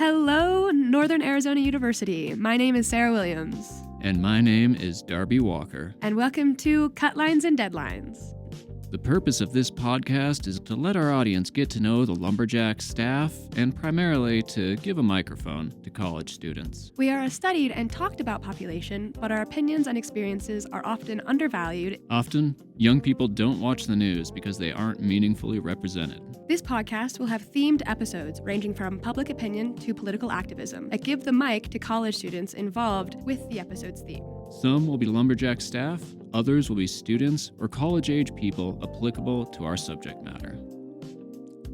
Hello, Northern Arizona University. My name is Sarah Williams. And my name is Darby Walker. And welcome to Cutlines and Deadlines. The purpose of this podcast is to let our audience get to know the Lumberjack staff and primarily to give a microphone to college students. We are a studied and talked about population, but our opinions and experiences are often undervalued. Often, young people don't watch the news because they aren't meaningfully represented. This podcast will have themed episodes ranging from public opinion to political activism that give the mic to college students involved with the episode's theme. Some will be Lumberjack staff, others will be students or college-age people applicable to our subject matter.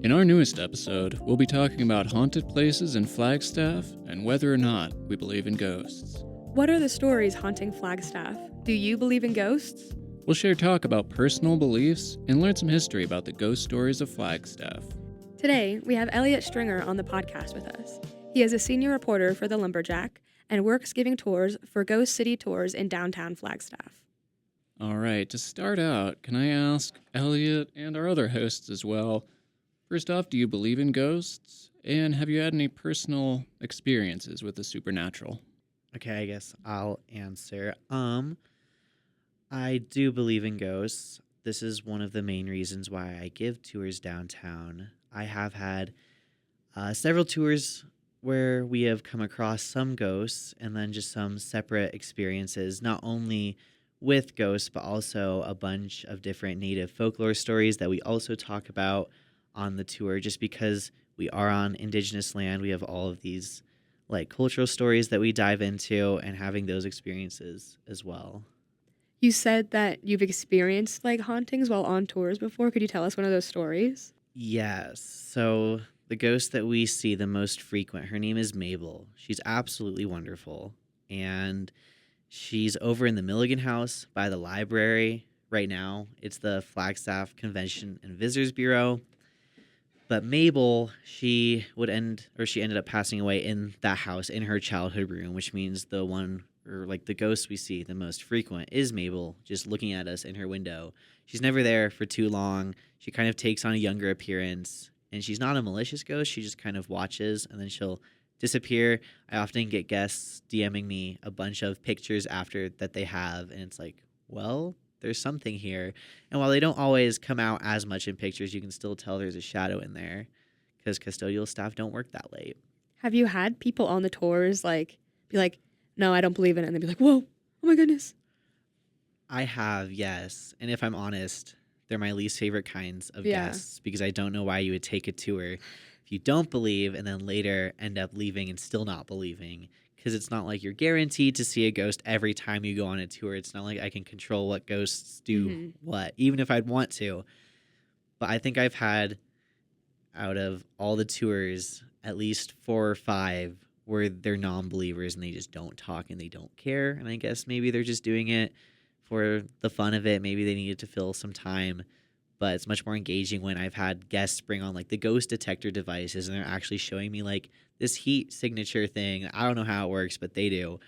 In our newest episode, we'll be talking about haunted places in Flagstaff and whether or not we believe in ghosts. What are the stories haunting Flagstaff? Do you believe in ghosts? We'll share talk about personal beliefs and learn some history about the ghost stories of Flagstaff. Today, we have Elliott Stringer on the podcast with us. He is a senior reporter for the Lumberjack and works giving tours for Ghost City Tours in downtown Flagstaff. All right, to start out, can I ask Elliott and our other hosts as well, first off, do you believe in ghosts? And have you had any personal experiences with the supernatural? Okay, I guess I'll answer. I do believe in ghosts. This is one of the main reasons why I give tours downtown. I have had several tours where we have come across some ghosts and then just some separate experiences, not only with ghosts, but also a bunch of different native folklore stories that we also talk about on the tour. Just because we are on indigenous land, we have all of these like cultural stories that we dive into and having those experiences as well. You said that you've experienced like hauntings while on tours before. Could you tell us one of those stories? Yes. So the ghost that we see the most frequent, her name is Mabel. She's absolutely wonderful. And she's over in the Milligan House by the library right now. It's the Flagstaff Convention and Visitors Bureau. But Mabel, she ended up passing away in that house in her childhood room, which means the ghost we see the most frequent is Mabel, just looking at us in her window. She's never there for too long. She kind of takes on a younger appearance, and she's not a malicious ghost. She just kind of watches, and then she'll disappear. I often get guests DMing me a bunch of pictures after that they have, and it's like, well, there's something here. And while they don't always come out as much in pictures, you can still tell there's a shadow in there because custodial staff don't work that late. Have you had people on the tours be like, no, I don't believe in it, and they'd be like, whoa, oh my goodness? I have, yes. And if I'm honest, they're my least favorite kinds of guests because I don't know why you would take a tour if you don't believe and then later end up leaving and still not believing, because it's not like you're guaranteed to see a ghost every time you go on a tour. It's not like I can control what ghosts do what, even if I'd want to. But I think I've had, out of all the tours, at least 4 or 5 where they're non-believers and they just don't talk and they don't care. And I guess maybe they're just doing it for the fun of it. Maybe they needed to fill some time. But it's much more engaging when I've had guests bring on like the ghost detector devices and they're actually showing me like this heat signature thing. I don't know how it works, but they do.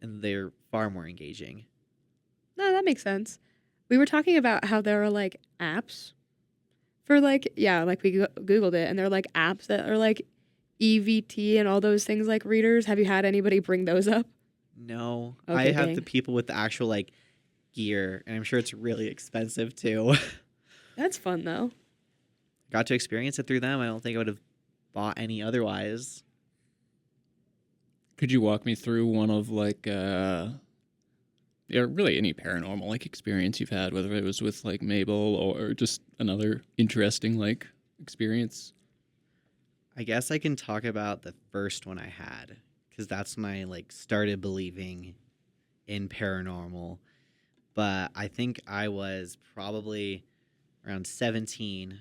And they're far more engaging. No, that makes sense. We were talking about how there are like apps for we Googled it, and there are like apps that are like EVT and all those things like readers. Have you had anybody bring those up? No. Okay, I have dang. the people with the actual like gear, and I'm sure it's really expensive too. That's fun though. Got to experience it through them. I don't think I would have bought any otherwise. Could you walk me through one of really any paranormal like experience you've had, whether it was with like Mabel or just another interesting like experience? I guess I can talk about the first one I had because that's when I like started believing in paranormal. But I think I was probably around 17.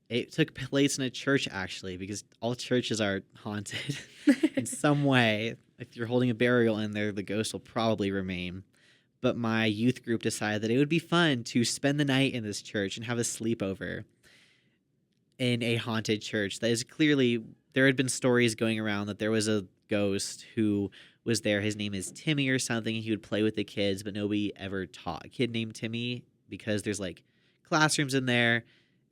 It took place in a church, actually, because all churches are haunted in some way. If you're holding a burial in there, the ghost will probably remain. But my youth group decided that it would be fun to spend the night in this church and have a sleepover in a haunted church. That is clearly, there had been stories going around that there was a ghost who was there. His name is Timmy or something. He would play with the kids, but nobody ever taught a kid named Timmy because there's like classrooms in there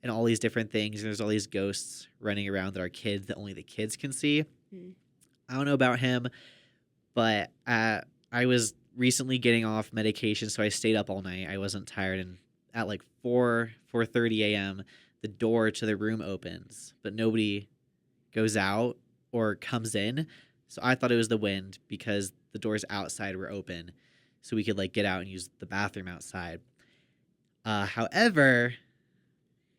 and all these different things. And there's all these ghosts running around that are kids that only the kids can see. Mm. I don't know about him, but I was recently getting off medication, so I stayed up all night. I wasn't tired, and at like 4:30 a.m., the door to the room opens, but nobody goes out or comes in. So I thought it was the wind because the doors outside were open, so we could like get out and use the bathroom outside. However,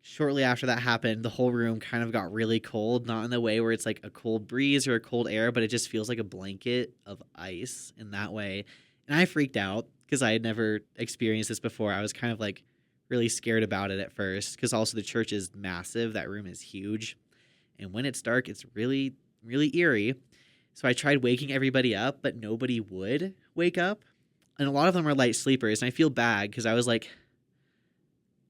shortly after that happened, the whole room kind of got really cold, not in the way where it's like a cold breeze or a cold air, but it just feels like a blanket of ice in that way. And I freaked out because I had never experienced this before. I was kind of like really scared about it at first because also the church is massive. That room is huge. And when it's dark, it's really, really eerie. So I tried waking everybody up, but nobody would wake up. And a lot of them are light sleepers. And I feel bad because I was like,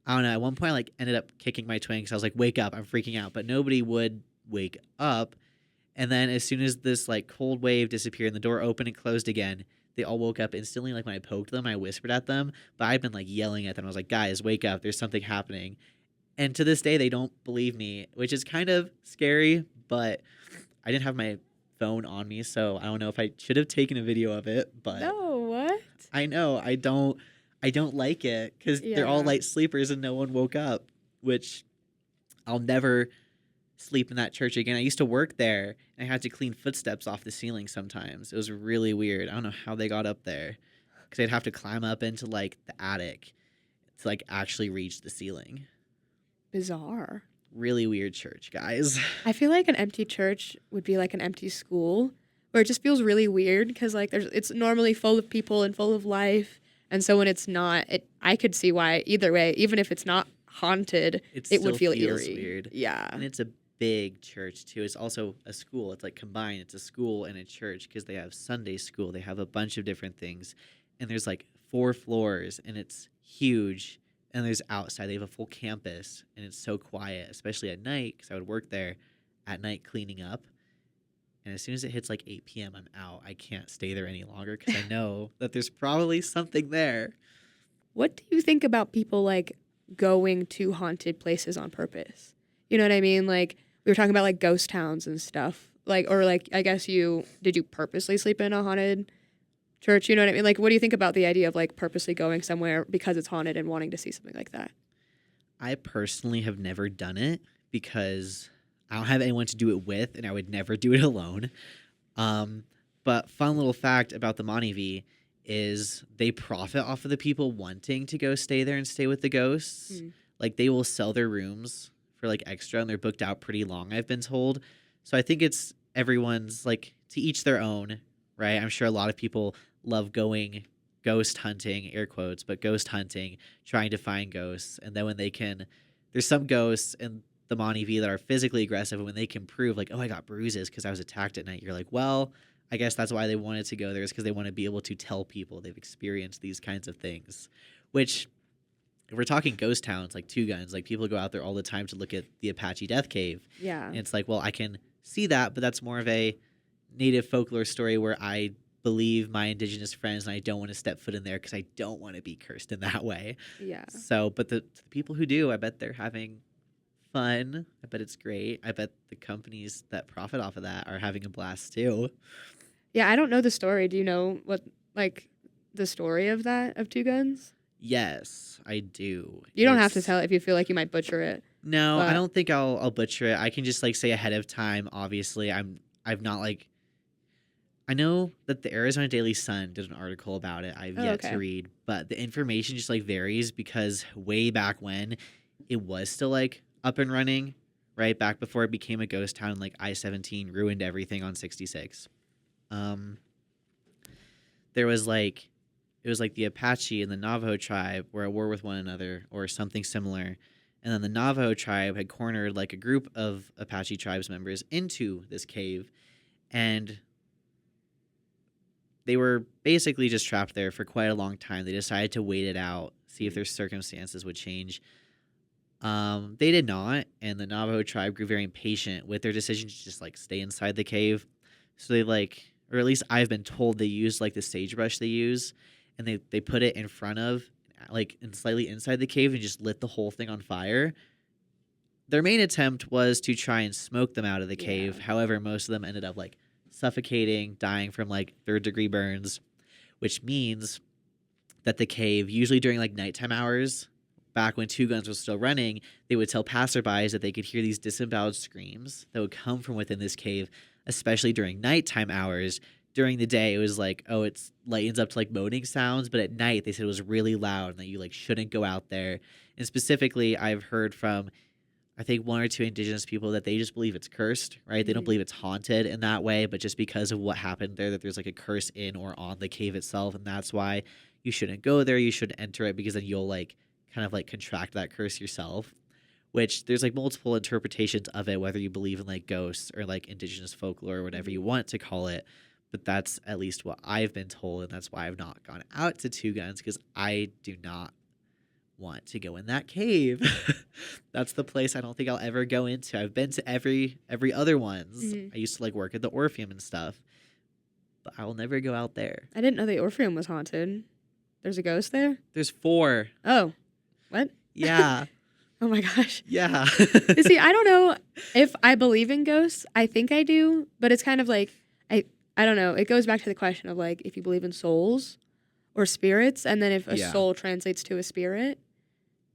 I don't know. At one point, I like ended up kicking my twin because I was like, "Wake up! I'm freaking out." But nobody would wake up. And then as soon as this like cold wave disappeared and the door opened and closed again, they all woke up instantly. Like when I poked them, I whispered at them, but I've been like yelling at them. I was like, "Guys, wake up! There's something happening." And to this day, they don't believe me, which is kind of scary. But I didn't have my phone on me, so I don't know if I should have taken a video of it. But No, what? I know I don't like it because they're all Yeah. light sleepers and no one woke up, which I'll never sleep in that church again. I used to work there and I had to clean footsteps off the ceiling sometimes. It was really weird. I don't know how they got up there because I'd have to climb up into like the attic to like actually reach the ceiling. Bizarre. Really weird church, guys. I feel like an empty church would be like an empty school, where it just feels really weird because like it's normally full of people and full of life, and so when it's not, I could see why either way, even if it's not haunted, it would still feel feels eerie. weird. Yeah. And it's a big church too. It's also a school. It's like combined. It's a school and a church because they have Sunday school. They have a bunch of different things. And there's like 4 floors and it's huge. And there's outside. They have a full campus and it's so quiet, especially at night because I would work there at night cleaning up. And as soon as it hits like 8 p.m., I'm out. I can't stay there any longer because I know that there's probably something there. What do you think about people like going to haunted places on purpose? You know what I mean? Like we were talking about like ghost towns and stuff. Like or like I guess did you purposely sleep in a haunted church? You know what I mean? Like what do you think about the idea of like purposely going somewhere because it's haunted and wanting to see something like that? I personally have never done it because I don't have anyone to do it with, and I would never do it alone. But fun little fact about the Montev is they profit off of the people wanting to go stay there and stay with the ghosts. Like they will sell their rooms for like extra, and they're booked out pretty long, I've been told. So I think it's everyone's like to each their own, right? I'm sure a lot of people love going ghost hunting, air quotes, but ghost hunting, trying to find ghosts. And then when they can, there's some ghosts in the Montev that are physically aggressive, and when they can prove like, oh, I got bruises because I was attacked at night, you're like, well, I guess that's why they wanted to go there, is because they want to be able to tell people they've experienced these kinds of things. Which, if we're talking ghost towns, like Two Guns, like people go out there all the time to look at the Apache Death Cave. Yeah. And it's like, well, I can see that, but that's more of a native folklore story where I believe my indigenous friends and I don't want to step foot in there because I don't want to be cursed in that way. Yeah. So, but the people who do, I bet they're having fun. I bet it's great. I bet the companies that profit off of that are having a blast too. Yeah, I don't know the story. Do you know what like the story of that of Two Guns? Yes, I do. You don't have to tell it if you feel like you might butcher it. No, but I don't think I'll butcher it. I can just like say ahead of time. Obviously, I've not like. I know that the Arizona Daily Sun did an article about it. I've yet to read, but the information just like varies because way back when it was still like up and running, right? Back before it became a ghost town, like I-17 ruined everything on 66. There was like, it was like the Apache and the Navajo tribe were at war with one another or something similar. And then the Navajo tribe had cornered like a group of Apache tribes members into this cave. And they were basically just trapped there for quite a long time. They decided to wait it out, see if their circumstances would change. They did not, and the Navajo tribe grew very impatient with their decision to just like stay inside the cave. So they like, or at least I've been told they used like the sagebrush they use, and they put it in front of, like, and slightly inside the cave and just lit the whole thing on fire. their main attempt was to try and smoke them out of the Yeah. cave. However, most of them ended up like suffocating, dying from like third-degree burns, which means that the cave, usually during like nighttime hours, back when Two Guns was still running, they would tell passerbys that they could hear these disemboweled screams that would come from within this cave, especially during nighttime hours. During the day, it was like, oh, it's lightens up to like moaning sounds, but at night they said it was really loud and that you like shouldn't go out there. And specifically, I've heard from I think one or two indigenous people that they just believe it's cursed, right? They don't Mhm. believe it's haunted in that way, but just because of what happened there, that there's like a curse in or on the cave itself, and that's why you shouldn't go there. You shouldn't enter it because then you'll like kind of like contract that curse yourself. Which there's like multiple interpretations of it, whether you believe in like ghosts or like indigenous folklore or whatever you want to call it. But that's at least what I've been told, and that's why I've not gone out to Two Guns because I do not want to go in that cave. That's the place I don't think I'll ever go into. I've been to every other ones. Mhm. I used to like work at the Orpheum and stuff, but I will never go out there. I didn't know the Orpheum was haunted. There's a ghost there? There's 4. Oh, what? Yeah. Oh my gosh. Yeah. You see, I don't know if I believe in ghosts. I think I do, but it's kind of like I don't know. It goes back to the question of like if you believe in souls or spirits, and then if a Yeah. soul translates to a spirit.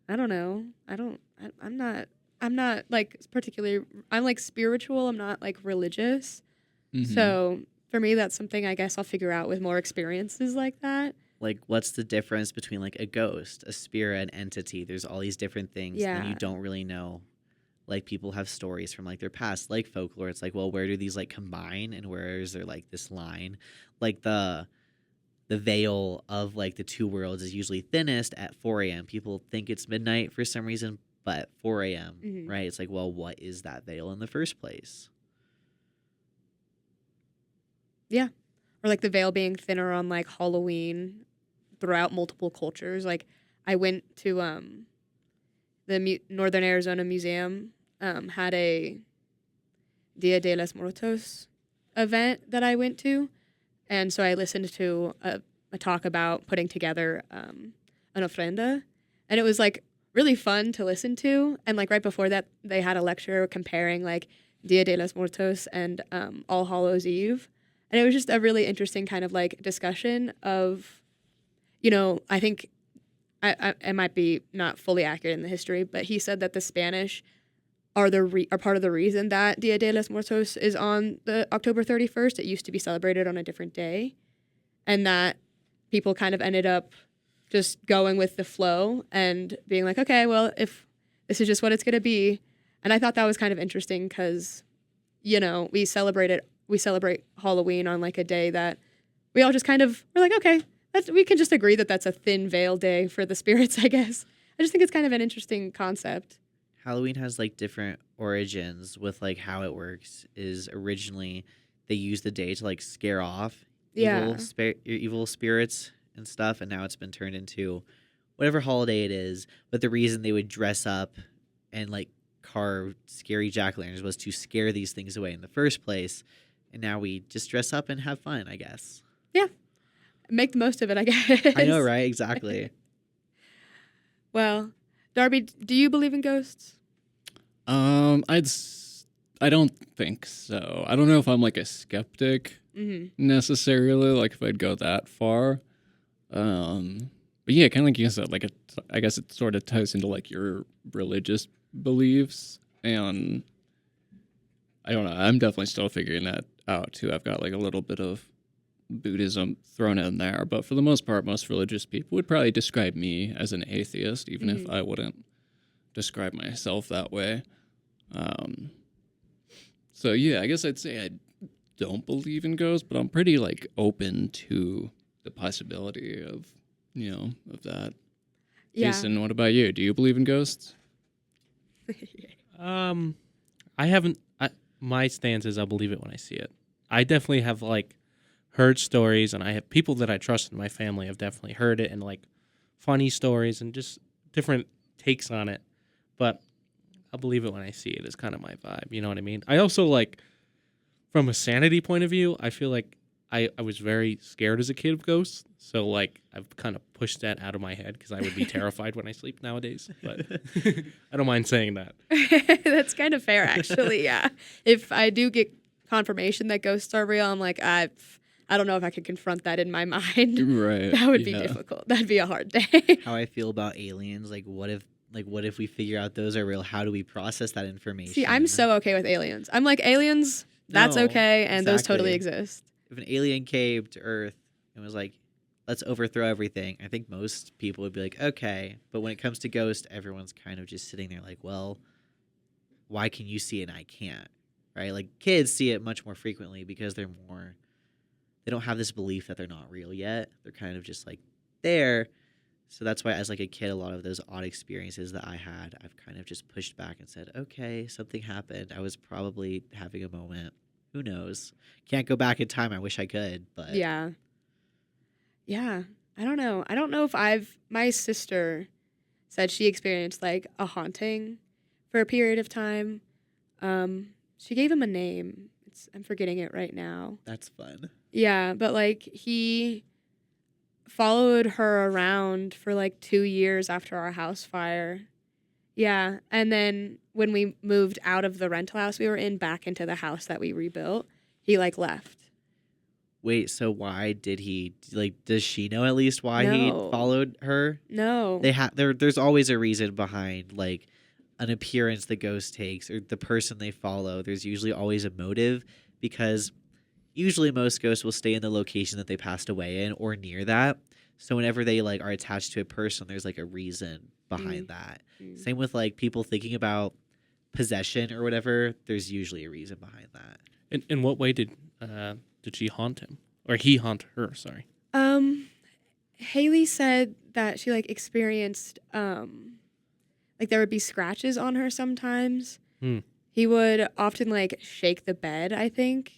I don't know. I'm not like particularly. I'm like spiritual. I'm not like religious. Mhm. So for me, that's something I guess I'll figure out with more experiences like that. Like, what's the difference between like a ghost, a spirit, an entity? There's all these different things that you Yeah. don't really know. Like, people have stories from like their past, like folklore. It's like, well, where do these like combine, and where is there like this line? Like the veil of like the two worlds is usually thinnest at 4 a.m. People think it's midnight for some reason, but 4 a.m. Mhm. Right? It's like, well, what is that veil in the first place? Yeah. Or like the veil being thinner on like Halloween throughout multiple cultures. Like I went to the Northern Arizona Museum had a Dia de los Muertos event that I went to, and so I listened to a talk about putting together an ofrenda, and it was like really fun to listen to. And like right before that, they had a lecture comparing like Dia de los Muertos and All Hallows Eve, and it was just a really interesting kind of like discussion of, I think I might be not fully accurate in the history, but he said that the Spanish are are part of the reason that Dia de los Muertos is on the October 31st. It used to be celebrated on a different day, and that people kind of ended up just going with the flow and being like, okay, well, if this is just what it's going to be. And I thought that was kind of interesting because, we celebrate Halloween on like a day that we all just kind of were like, okay, we can just agree that that's a thin veil day for the spirits, I guess. I just think it's kind of an interesting concept. Halloween has like different origins with like how it works. Is originally they use the day to like scare off Yeah. evil spirits and stuff, and now it's been turned into whatever holiday it is. But the reason they would dress up and like carve scary jack-o'-lanterns was to scare these things away in the first place, and now we just dress up and have fun, I guess. Yeah. Make the most of it, I guess. I know, right? Exactly. Well, Darby, do you believe in ghosts? I don't think so. I don't know if I'm like a skeptic Mm-hmm. necessarily, like if I'd go that far. But yeah, kind of like you said, like I guess it sort of ties into like your religious beliefs, and I don't know. I'm definitely still figuring that out too. I've got like a little bit of Buddhism thrown in there, but for the most part, most religious people would probably describe me as an atheist, even if I wouldn't describe myself that way. So yeah, I guess I'd say I don't believe in ghosts, but I'm pretty like open to the possibility of that. Yeah. Jason, what about you? Do you believe in ghosts? I haven't. My stance is I believe it when I see it. I definitely have like heard stories, and I have people that I trust in my family have definitely heard it, and like funny stories and just different takes on it. But I believe it when I see it is kind of my vibe. You know what I mean? I also like, from a sanity point of view, I feel like I was very scared as a kid of ghosts. So, like, I've kind of pushed that out of my head because I would be terrified when I sleep nowadays. But I don't mind saying that. That's kind of fair, actually. Yeah. If I do get confirmation that ghosts are real, I'm like, I don't know if I could confront that in my mind. Right. That would be yeah. difficult. That'd be a hard day. How I feel about aliens, like what if we figure out those are real? How do we process that information? See, I'm so okay with aliens. I'm like, aliens, that's No, okay, and those totally exactly. exist. If an alien came to Earth and was like, let's overthrow everything, I think most people would be like, okay. But when it comes to ghosts, everyone's kind of just sitting there like, well, why can you see it and I can't? Right? Like kids see it much more frequently because they don't have this belief that they're not real yet. They're kind of just like there. So that's why as like a kid, a lot of those odd experiences that I had, I've kind of just pushed back and said, okay, something happened. I was probably having a moment. Who knows? Can't go back in time. I wish I could, but Yeah. Yeah. I don't know. I don't know if my sister said she experienced like a haunting for a period of time. She gave him a name. I'm forgetting it right now. that's fun. Yeah, but like he followed her around for like 2 years after our house fire. Yeah, and then when we moved out of the rental house we were in back into the house that we rebuilt, he like left. Wait, so why did he like? Does she know at least why he No. followed her? No. There's always a reason behind like an appearance the ghost takes or the person they follow. There's usually always a motive because usually most ghosts will stay in the location that they passed away in or near that. So whenever they like are attached to a person, there's like a reason behind that. Mm. Same with like people thinking about possession or whatever. There's usually a reason behind that. In what way did she haunt him? Or he haunt her, sorry. Haley said that she like experienced like there would be scratches on her sometimes. He would often like shake the bed, I think,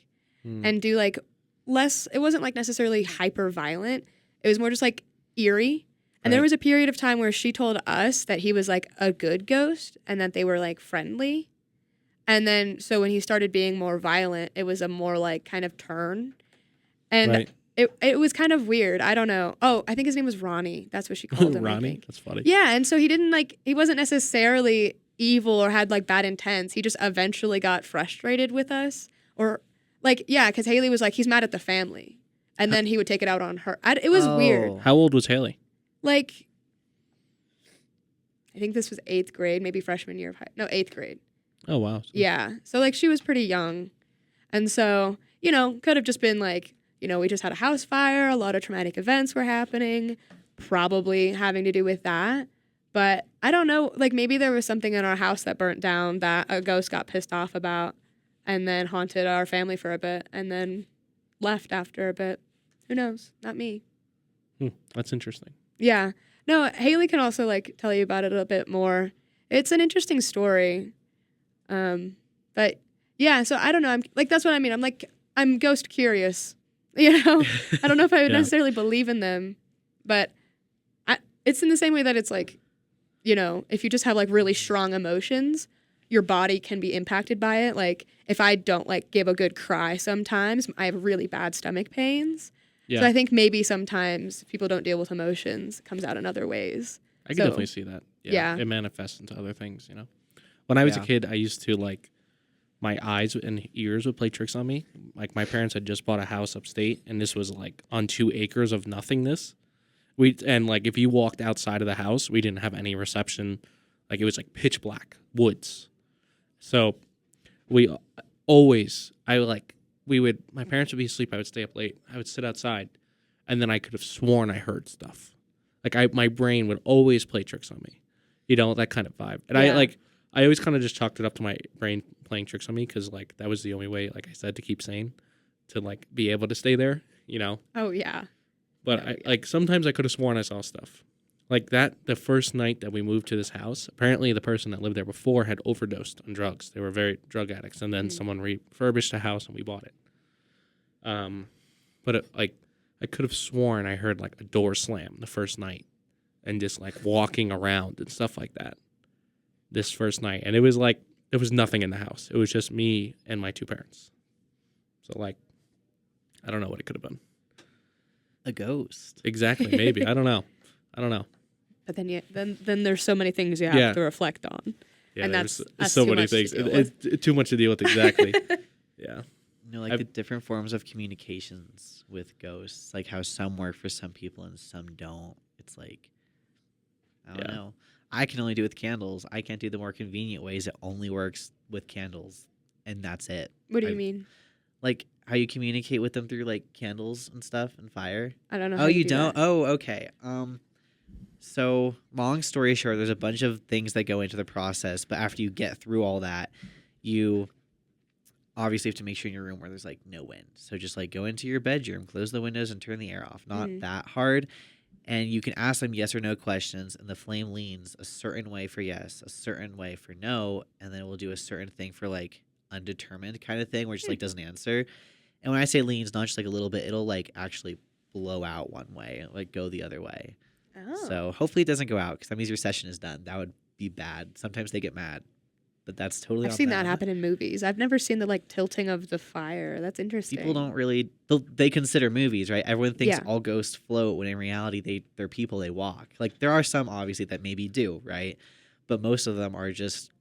and do like less. It wasn't like necessarily hyper violent. It was more just like eerie. And there Right. was a period of time where she told us that he was like a good ghost and that they were like friendly. And then so when he started being more violent, it was a more like kind of turn. And Right. it was kind of weird. I don't know. Oh, I think his name was Ronnie. That's what she called him. I Ronnie? think. That's funny. Yeah, and so he wasn't necessarily evil or had like bad intents. He just eventually got frustrated with us, or like because Haley was like he's mad at the family, and then he would take it out on her. It was weird. Oh. How old was Haley? Like, I think this was 8th grade, maybe freshman year of high. No, 8th grade. Oh, wow. Yeah, so like she was pretty young, and so could have just been like we just had a house fire, a lot of traumatic events were happening, probably having to do with that. But I don't know, like maybe there was something in our house that burnt down that a ghost got pissed off about and then haunted our family for a bit and then left after a bit. Who knows? Not me. That's interesting. Yeah. No, Haley can also like tell you about it a bit more. It's an interesting story. But yeah, so I don't know. I'm like, that's what I mean. I'm ghost curious. I don't know if I would Yeah. necessarily believe in them, but it's in the same way that it's like, if you just have like really strong emotions, your body can be impacted by it. Like if I don't like give a good cry sometimes, I have really bad stomach pains. Yeah. So I think maybe sometimes if people don't deal with emotions, it comes out in other ways. I can So- definitely see that. Yeah. It manifests into other things, When I was a Yeah. kid, I used to like my eyes and ears would play tricks on me. Like my parents had just bought a house upstate and this was like on 2 acres of nothingness. And like if you walked outside of the house, we didn't have any reception. Like it was like pitch black woods. So we always my parents would be asleep, I would stay up late. I would sit outside and then I could have sworn I heard stuff. Like my brain would always play tricks on me. That kind of vibe. And Yeah. I always kind of just chalked it up to my brain playing tricks on me because like that was the only way, like I said, to keep sane, to like be able to stay there, Oh yeah. But Oh, yeah. like sometimes I could have sworn I saw stuff. Like the first night that we moved to this house, apparently the person that lived there before had overdosed on drugs. They were very drug addicts, and then someone refurbished the house and we bought it. But I could have sworn I heard like a door slam the first night, and just like walking around and stuff like that. This first night, and it was like there was nothing in the house. It was just me and my 2 parents. So like, I don't know what it could have been. A ghost. Exactly. Maybe. I don't know. But then there's so many things you have Yeah. to reflect on. Yeah, And there's that's so too many much to things. deal with. It's too much to deal with. Exactly. Yeah. Like I've- the different forms of communications with ghosts, like how some work for some people and some don't. It's like, I don't Yeah. know. I can only do it with candles. I can't do the more convenient ways. It only works with candles, and that's it. What do you I- mean? Like how you communicate with them through like candles and stuff and fire. I don't know. Oh, how you do don't? that. Oh, okay. So long story short, there's a bunch of things that go into the process, but after you get through all that, you obviously have to make sure in your room where there's like no wind. So just like go into your bedroom, close the windows, and turn the air off. Not Mhm. that hard. And you can ask them yes or no questions, and the flame leans a certain way for yes, a certain way for no, and then it will do a certain thing for like undetermined kind of thing where it just like doesn't answer. And when I say leans, not just like a little bit, it'll like actually blow out one way, like go the other way. Oh. So hopefully it doesn't go out because that means your session is done. That would be bad. Sometimes they get mad, but that's totally. I've on seen them. that happen in movies. I've never seen the like tilting of the fire. That's interesting. People don't really. They consider movies, right? Everyone thinks Yeah. all ghosts float when in reality they're people. They walk. Like there are some obviously that maybe do, right? But most of them are just.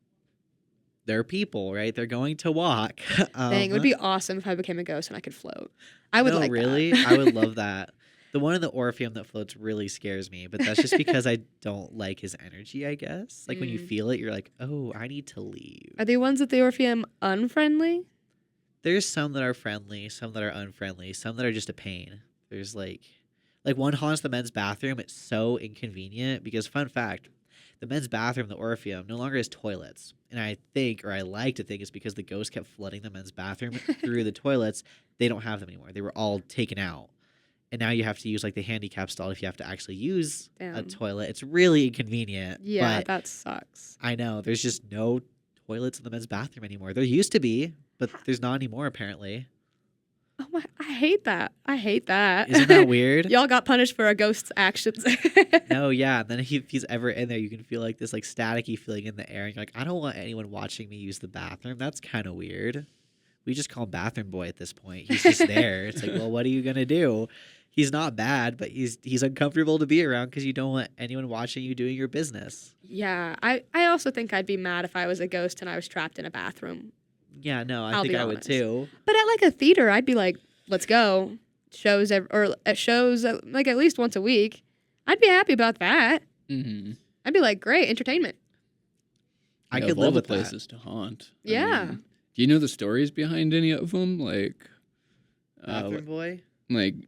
They're people, right? They're going to walk. Dang, it would be awesome if I became a ghost and I could float. I would no, like really. that. I would love that. The one in the Orpheum that floats really scares me, but that's just because I don't like his energy, I guess. Like when you Mm. feel it, you're like, oh, I need to leave. Are the ones at the Orpheum unfriendly? There's some that are friendly, some that are unfriendly, some that are just a pain. There's like one haunts the men's bathroom. It's so inconvenient because fun fact, the men's bathroom, the Orpheum, no longer has toilets. And I think, or I like to think, it's because the ghost kept flooding the men's bathroom through the toilets. They don't have them anymore. They were all taken out. And now you have to use like the handicap stall if you have to actually use a Damn. toilet. It's really inconvenient. Yeah, but that sucks. I know there's just no toilets in the men's bathroom anymore. There used to be, but there's not anymore apparently. Oh my! I hate that. I hate that. Isn't that weird? Y'all got punished for a ghost's actions. No, yeah. And then if he's ever in there, you can feel like this like staticky feeling in the air. And you're like, I don't want anyone watching me use the bathroom. That's kind of weird. We just call him Bathroom Boy at this point. He's just there. It's like, well, what are you gonna do? He's not bad, but he's uncomfortable to be around because you don't want anyone watching you doing your business. Yeah, I also think I'd be mad if I was a ghost and I was trapped in a bathroom. Yeah, no, I I'll think be I would honest. too. But at like a theater, I'd be like, let's go. Shows or at shows like at least once a week. I'd be happy about that. Mm-hmm. I'd be like, great entertainment. I Of could all live the with that. places to haunt. I Yeah. mean, do you know the stories behind any of them? Like, Bathroom Boy.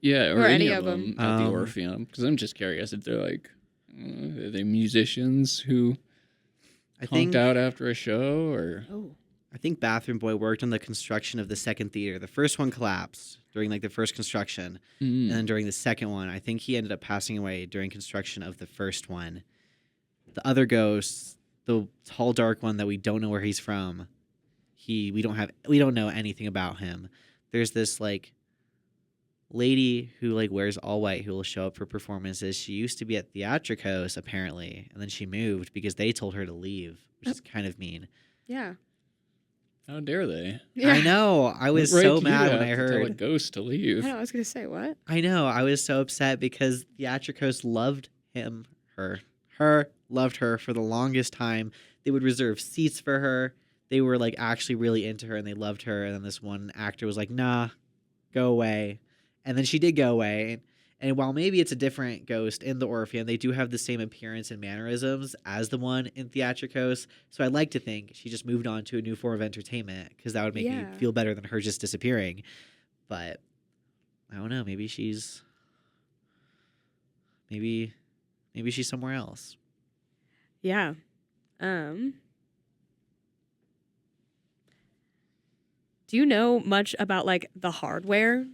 yeah, or, Or any of them at the Um, Orpheum? Because I'm just curious if they're like, are they musicians who I honked think out after a show, or Oh. I think Bathroom Boy worked on the construction of the second theater. The first one collapsed during like the first construction, and then during the second one, I think he ended up passing away during construction of the first one. The other ghost, the tall dark one that we don't know where he's from, we don't know anything about him. There's this like lady who like wears all white who will show up for performances. She used to be at Theatricos apparently, and then she moved because they told her to leave, which is kind of mean. Yeah. how dare they? Yeah. I know. I was What right so do you mad when have I to tell a heard. ghost to I leave. know, I was gonna say what? I know. I was so upset because Theatricos loved him, her, loved her for the longest time. They would reserve seats for her. They were like actually really into her and they loved her. And then this one actor was like, nah, go away. And then she did go away. And while maybe it's a different ghost in the Orpheum, they do have the same appearance and mannerisms as the one in Theatricos. So I'd like to think she just moved on to a new form of entertainment because that would make me Yeah. feel better than her just disappearing. But I don't know. Maybe she's somewhere else. Yeah. Do you know much about like the hardware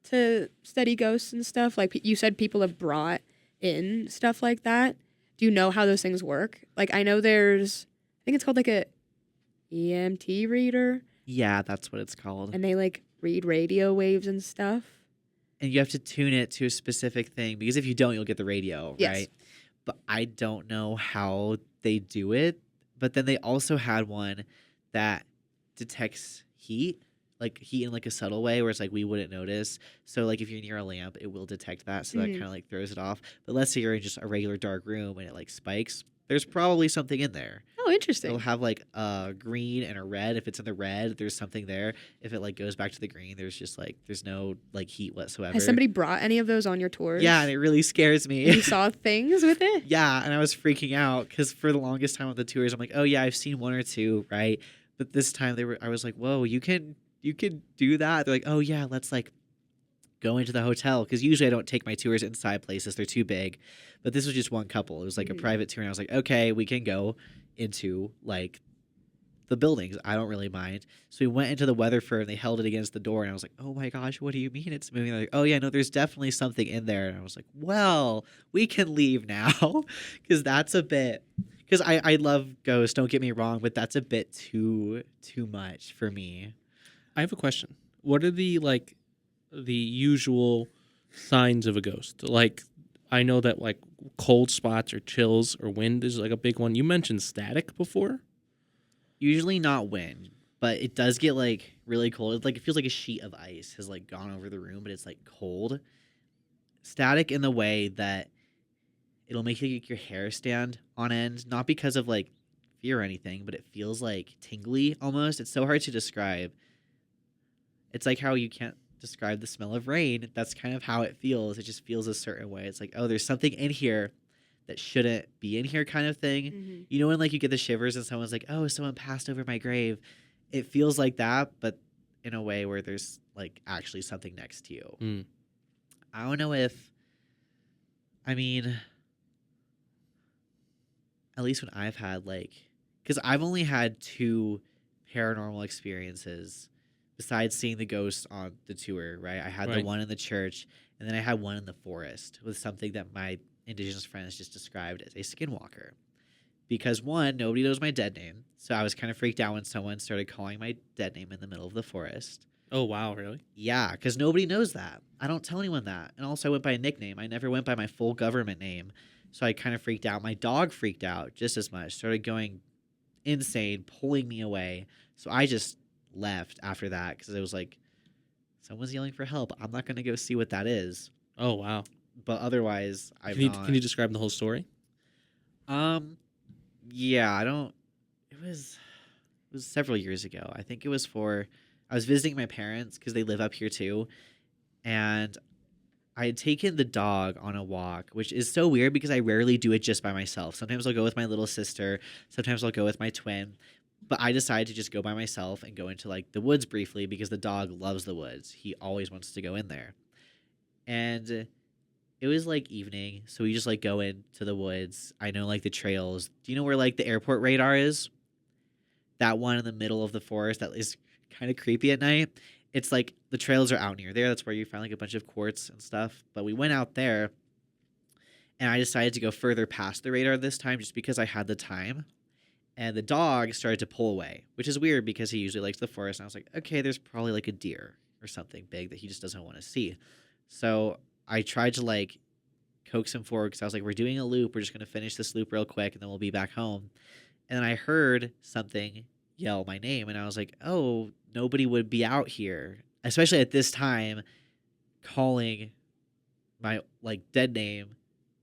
to study ghosts and stuff? Like you said, people have brought in stuff like that. Do you know how those things work? Like I know I think it's called like a EMT reader, Yeah, that's what it's called. and they like read radio waves and stuff. And you have to tune it to a specific thing because if you don't, you'll get the radio, Yes. right? But I don't know how they do it. But then they also had one that detects heat like heat in like a subtle way where it's like we wouldn't notice. So like if you're near a lamp, it will detect that. So that kind of like throws it off. But let's say you're in just a regular dark room and it like spikes. There's probably something in there. Oh, interesting. It'll have like a green and a red. If it's in the red, there's something there. If it like goes back to the green, there's just like there's no like heat whatsoever. Has somebody brought any of those on your tours? Yeah, and it really scares me. You saw things with it? Yeah, and I was freaking out because for the longest time on the tours, I'm like, oh yeah, I've seen one or two, right? But this time I was like, whoa, you can do that? They're like, oh yeah, let's like go into the hotel, because usually I don't take my tours inside places, they're too big. But this was just one couple. It was like a private tour, and I was like, okay, we can go into like the buildings. I don't really mind. So we went into the Weatherford and they held it against the door, and I was like, oh my gosh, what do you mean it's moving? They're like, oh yeah, no, there's definitely something in there. And I was like, well, we can leave now, because that's a bit, because I love ghosts, don't get me wrong, but that's a bit too much for me. I have a question. What are the usual signs of a ghost? Like, I know that like cold spots or chills or wind is like a big one. You mentioned static before. Usually not wind, but it does get like really cold. It's like it feels like a sheet of ice has like gone over the room, but it's like cold. Static in the way that it'll make like your hair stand on end, not because of like fear or anything, but it feels like tingly almost. It's so hard to describe. It's like how you can't describe the smell of rain. That's kind of how it feels. It just feels a certain way. It's like, oh, there's something in here that shouldn't be in here, kind of thing. You know when like you get the shivers and someone's like, oh, someone passed over my grave. It feels like that, but in a way where there's like actually something next to you. I don't know if, I mean, at least when I've had like, because I've only had 2 paranormal experiences besides seeing the ghosts on the tour, right? I had the one in the church, and then I had one in the forest with something that my Indigenous friends just described as a skinwalker. Because one, nobody knows my dead name, so I was kind of freaked out when someone started calling my dead name in the middle of the forest. Oh, wow, really? Yeah, because nobody knows that. I don't tell anyone that. And also I went by a nickname. I never went by my full government name, so I kind of freaked out. My dog freaked out just as much, started going insane, pulling me away. So I just left after that because it was like, someone's yelling for help. I'm not going to go see what that is. Oh, wow. But otherwise, Can you describe the whole story? Yeah, I don't. It was several years ago. I think it was I was visiting my parents because they live up here too, and I had taken the dog on a walk, which is so weird because I rarely do it just by myself. Sometimes I'll go with my little sister. Sometimes I'll go with my twin. But I decided to just go by myself and go into like the woods briefly because the dog loves the woods. He always wants to go in there. And it was like evening, so we just like go into the woods. I know like the trails. Do you know where like the airport radar is? That one in the middle of the forest that is kind of creepy at night. It's like the trails are out near there. That's where you find like a bunch of quartz and stuff. But we went out there, and I decided to go further past the radar this time just because I had the time. And the dog started to pull away, which is weird because he usually likes the forest. And I was like, okay, there's probably like a deer or something big that he just doesn't want to see. So I tried to like coax him forward because I was like, we're doing a loop. We're just going to finish this loop real quick and then we'll be back home. And then I heard something yell my name. And I was like, oh, nobody would be out here, especially at this time, calling my like dead name,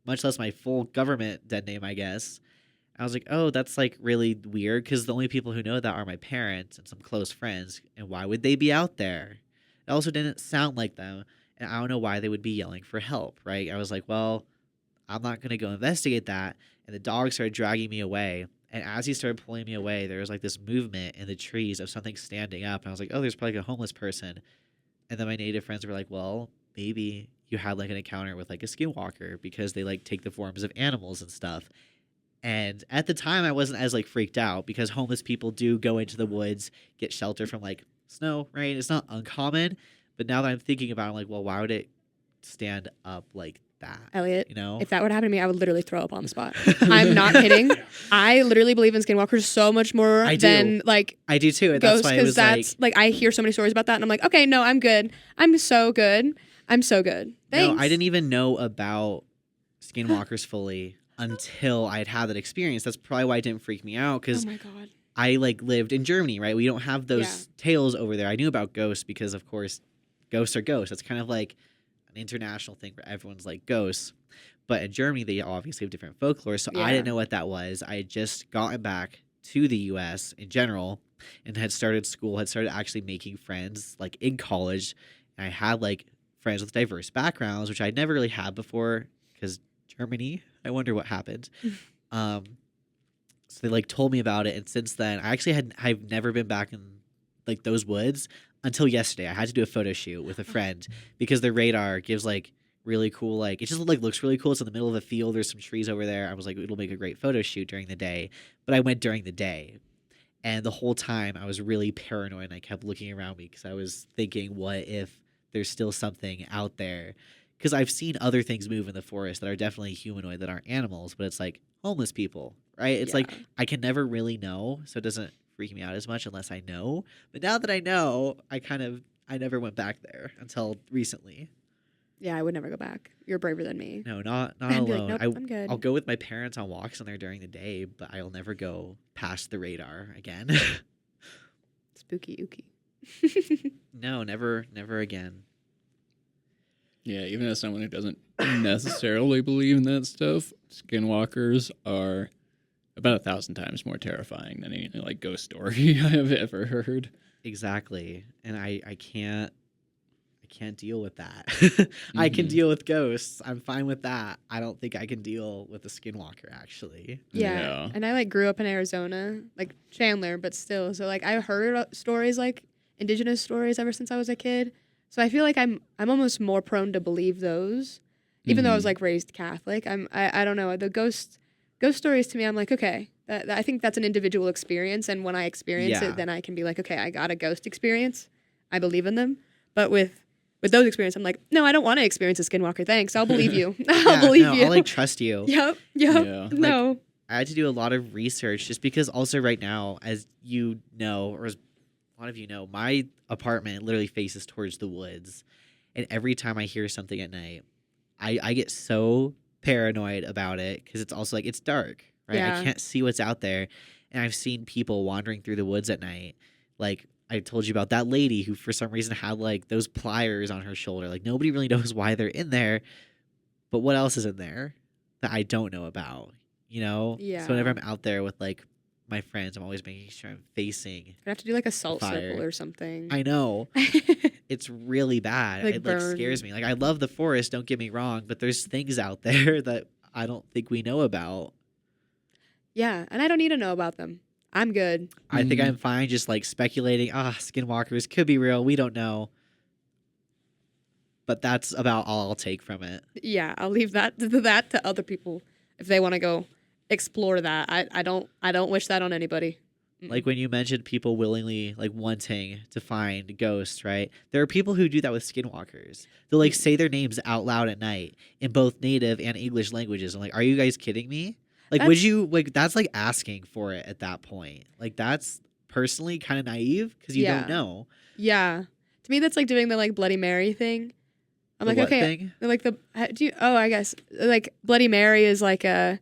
much less my full government dead name, I guess. I was like, oh, that's like really weird because the only people who know that are my parents and some close friends. And why would they be out there? It also didn't sound like them. And I don't know why they would be yelling for help, right? I was like, well, I'm not going to go investigate that. And the dog started dragging me away. And as he started pulling me away, there was like this movement in the trees of something standing up. And I was like, oh, there's probably like a homeless person. And then my native friends were like, well, maybe you had like an encounter with like a skinwalker because they like take the forms of animals and stuff. And at the time, I wasn't as like freaked out because homeless people do go into the woods, get shelter from like snow, rain. It's not uncommon. But now that I'm thinking about it, I'm like, well, why would it stand up like that? Elliot, you know, if that would happen to me, I would literally throw up on the spot. I'm not kidding. I literally believe in skinwalkers so much more than like I do too. And ghosts, that's why it was like I hear so many stories about that, and I'm like, okay, no, I'm good. I'm so good. I'm so good. Thanks. No, I didn't even know about skinwalkers fully until I'd had that experience. That's probably why it didn't freak me out because oh my God. I like lived in Germany, right? We don't have those tales over there. I knew about ghosts because, of course, ghosts are ghosts. It's kind of like an international thing where everyone's like ghosts. But in Germany, they obviously have different folklore. So I didn't know what that was. I had just gotten back to the U.S. in general and had started school, had started actually making friends like in college. And I had like friends with diverse backgrounds, which I'd never really had before because Germany, I wonder what happened. So they like told me about it, and since then, I've never been back in like those woods until yesterday. I had to do a photo shoot with a friend because the radar gives like really cool, like it just like looks really cool. It's in the middle of a field. There's some trees over there. I was like, it'll make a great photo shoot during the day. But I went during the day, and the whole time I was really paranoid. And I kept looking around me because I was thinking, what if there's still something out there? Because I've seen other things move in the forest that are definitely humanoid that aren't animals, but it's like homeless people, right? It's like I can never really know, so it doesn't freak me out as much unless I know. But now that I know, I never went back there until recently. Yeah, I would never go back. You're braver than me. No, not I'd be like, alone. nope, I'm good. I'll go with my parents on walks in there during the day, but I'll never go past the radar again. Spooky ooky. No, never again. Yeah, even as someone who doesn't necessarily believe in that stuff, skinwalkers are about 1,000 times more terrifying than any like ghost story I have ever heard. Exactly, and I can't deal with that. I can deal with ghosts. I'm fine with that. I don't think I can deal with a skinwalker, actually. Yeah. And I like grew up in Arizona, like Chandler, but still. So like I heard stories like indigenous stories ever since I was a kid. So I feel like I'm almost more prone to believe those, even though I was like raised Catholic. I don't know, the ghost stories to me. I'm like, okay, I think that's an individual experience, and when I experience it, then I can be like, okay, I got a ghost experience. I believe in them. But with those experiences, I'm like, no, I don't want to experience a skinwalker. Thanks, I'll believe you. I'll believe you. I'll like trust you. Yep. Yeah. No. Like, I had to do a lot of research just because also right now, as you know, or as a lot of you know, my apartment literally faces towards the woods. And every time I hear something at night, I get so paranoid about it because it's also like it's dark, right? Yeah. I can't see what's out there. And I've seen people wandering through the woods at night. Like I told you about that lady who for some reason had like those pliers on her shoulder. Like nobody really knows why they're in there. But what else is in there that I don't know about? You know? Yeah. So whenever I'm out there with like my friends, I'm always making sure I'm facing. I have to do like a salt fire. circle or something. I know. It's really bad. Like it like scares me. Like I love the forest, don't get me wrong, but there's things out there that I don't think we know about. Yeah, and I don't need to know about them. I'm good. I think I'm fine just like speculating, skinwalkers could be real, we don't know. But that's about all I'll take from it. Yeah, I'll leave that to other people if they want to go explore that. I don't wish that on anybody. Like when you mentioned people willingly like wanting to find ghosts, right? There are people who do that with skinwalkers. They'll like say their names out loud at night in both native and English languages. I'm like, are you guys kidding me? Like, would you like? That's like asking for it at that point. Like that's personally kind of naive because you don't know. Yeah, to me that's like doing the like Bloody Mary thing. I'm The like, what okay, thing? like I guess like Bloody Mary is like I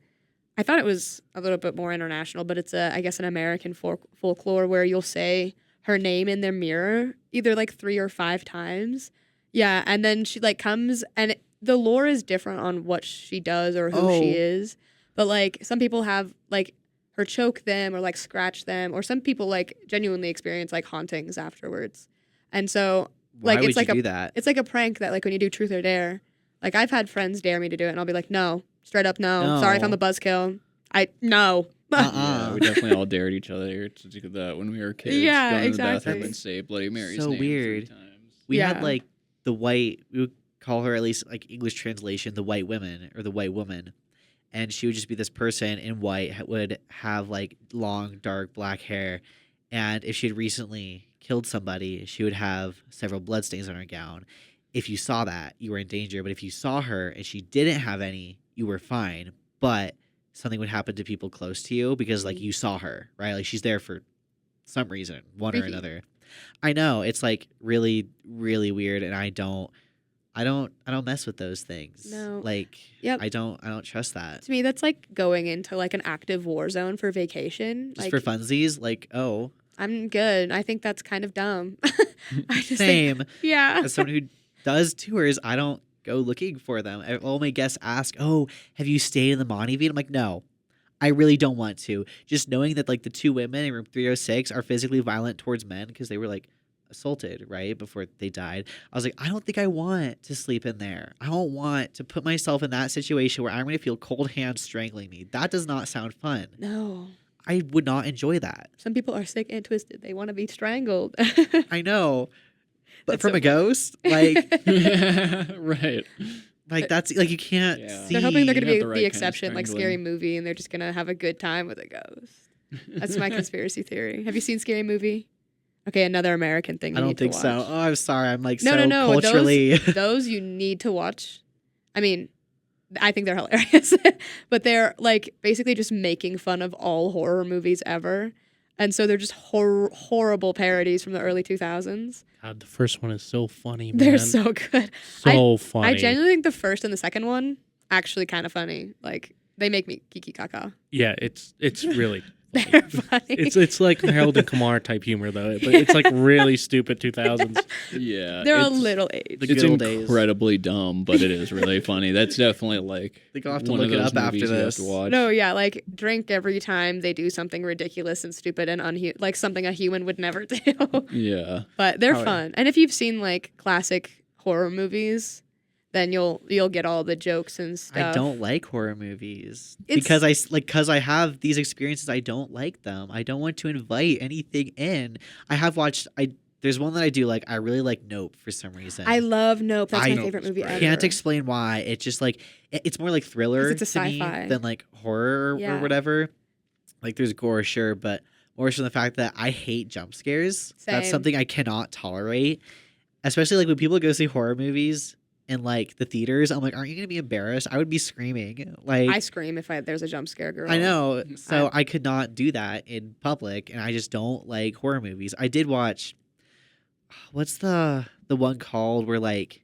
thought it was a little bit more international, but it's I guess an American folklore where you'll say her name in their mirror either like 3 or 5 times. Yeah, and then she like comes and the lore is different on what she does or who she is. But like some people have like her choke them or like scratch them, or some people like genuinely experience like hauntings afterwards. And so Why like would it's like you do that? it's like a prank that like when you do truth or dare, like I've had friends dare me to do it and I'll be like, no, straight up no. Sorry if I'm a buzzkill. No. Yeah, we definitely all dared each other to do that when we were kids. Yeah, go into exactly. the bathroom and say Bloody Mary's So name weird. 3 times. We Yeah. had like the white. We would call her, at least like English translation, the white women or the white woman. And she would just be this person in white, would have like long, dark black hair. And if she had recently killed somebody, she would have several bloodstains on her gown. If you saw that, you were in danger. But if you saw her and she didn't have any, you were fine. But something would happen to people close to you because like you saw her, right? Like she's there for some reason, one or Freaky. another. I know. It's like really, really weird. And I don't mess with those things. No. Like Yep. I don't trust that. To me, that's like going into like an active war zone for vacation. Just Like, for funsies, like, oh, I'm good. I think that's kind of dumb. I just think, same. yeah. As someone who does tours, I don't go looking for them. All my guests ask, "Oh, have you stayed in the Montevideo?" I'm like, "No, I really don't want to." Just knowing that like the two women in room 306 are physically violent towards men because they were like assaulted right before they died. I was like, I don't think I want to sleep in there. I don't want to put myself in that situation where I'm going to feel cold hands strangling me. That does not sound fun. No. I would not enjoy that. Some people are sick and twisted. They want to be strangled. I know. But That's from so a ghost, like Right. that's like you can't Yeah. see. They're hoping they're You going to have be the right the kind of exception, like strangling. Scary Movie, and they're just going to have a good time with a ghost. That's my conspiracy theory. Have you seen Scary Movie? Okay, another American thing. I You don't need to think so. watch. Oh, I'm sorry. I'm like No, so no, no. culturally. Those you need to watch. I mean, I think they're hilarious, but they're like basically just making fun of all horror movies ever. And so they're just horrible parodies from the early 2000s. God, the first one is so funny, man. They're so good. so funny. I genuinely think the first and the second one actually kind of funny. Like they make me kiki kaka. Yeah, it's really funny. They're funny. It's like Harold and Kumar type humor though, but it's like really stupid 2000s. Yeah. They're a it's- little age. The It's good old days. incredibly dumb, but it is really funny. That's definitely like think I'll have to one look of it those up after movies you have this. to watch. No, yeah, like drink every time they do something ridiculous and stupid and like something a human would never do. Yeah. But they're Oh, fun. And if you've seen like classic horror movies, then you'll get all the jokes and stuff. I don't like horror movies It's- because I have these experiences. I don't like them. I don't want to invite anything in. I have watched. There's one that I do like. I really like Nope for some reason. I love Nope. That's my Nope favorite is movie great. ever. can't explain why. It's just like it's more like thriller 'Cause it's a to me sci-fi. than like horror Yeah. or whatever. Like there's gore, sure, but more from the fact that I hate jump scares. That's Same. something I cannot tolerate. Especially like when people go see horror movies in like the theaters, I'm like, aren't you gonna be embarrassed? I would be screaming. Like I scream if there's a jump scare, girl. I know. So I could not do that in public, and I just don't like horror movies. I did watch. What's the one called where like,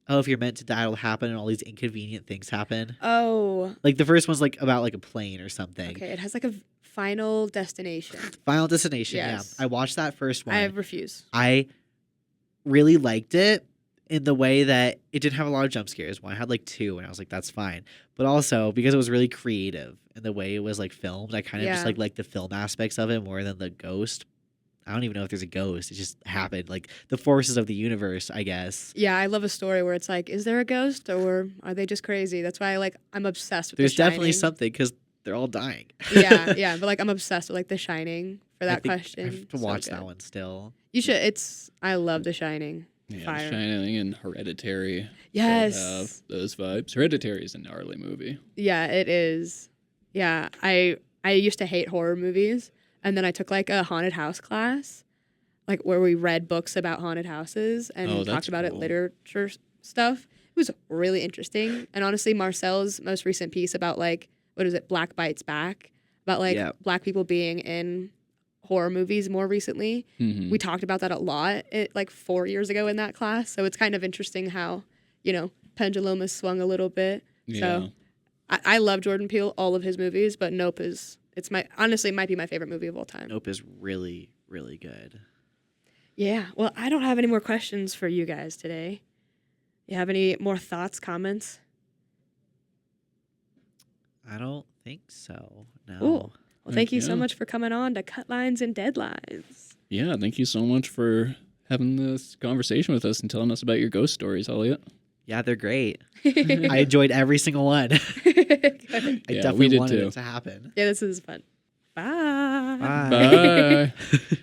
oh, if you're meant to die, it'll happen, and all these inconvenient things happen. Oh, Like the first one's like about like a plane or something. okay. It has like a Final Destination. Final Destination. Yes. Yeah, I watched that first one. I refuse. I really liked it in the way that it didn't have a lot of jump scares. One, I had like 2, and I was like, that's fine. But also because it was really creative in the way it was like filmed, I kind of just Yeah. like the film aspects of it more than the ghost. I don't even know if there's a ghost. It just happened. Like the forces of the universe, I guess. Yeah, I love a story where it's like, is there a ghost or are they just crazy? That's why I'm obsessed with There's The Shining. definitely something because they're all dying. yeah, but like I'm obsessed with like The Shining for I that think question. I have to So watch good. that one still. You should. I love The Shining. Yeah, Fire. Shining and Hereditary. Yes. both have those vibes. Hereditary is a gnarly movie. Yeah, it is. Yeah, I used to hate horror movies, and then I took like a haunted house class, like where we read books about haunted houses and Oh, talked that's about it, cool. literature stuff. It was really interesting. And honestly, Marcel's most recent piece about like what is it, Black Bites Back, about like Yeah. Black people being in horror movies more recently. Mhm. We talked about that a lot, like 4 years ago in that class. So it's kind of interesting how pendulum has swung a little bit. Yeah. So I love Jordan Peele, all of his movies, but Nope honestly might be my favorite movie of all time. Nope is really, really good. Yeah. Well, I don't have any more questions for you guys today. You have any more thoughts, comments? I don't think so. No. Cool. Well, thank you so Yeah. much for coming on to Cutlines and Deadlines. Yeah, thank you so much for having this conversation with us and telling us about your ghost stories, Elliot. Yeah, they're great. I enjoyed every single one. I Good. we definitely did wanted too. it to happen. Yeah, this is fun. Bye. Bye. Bye.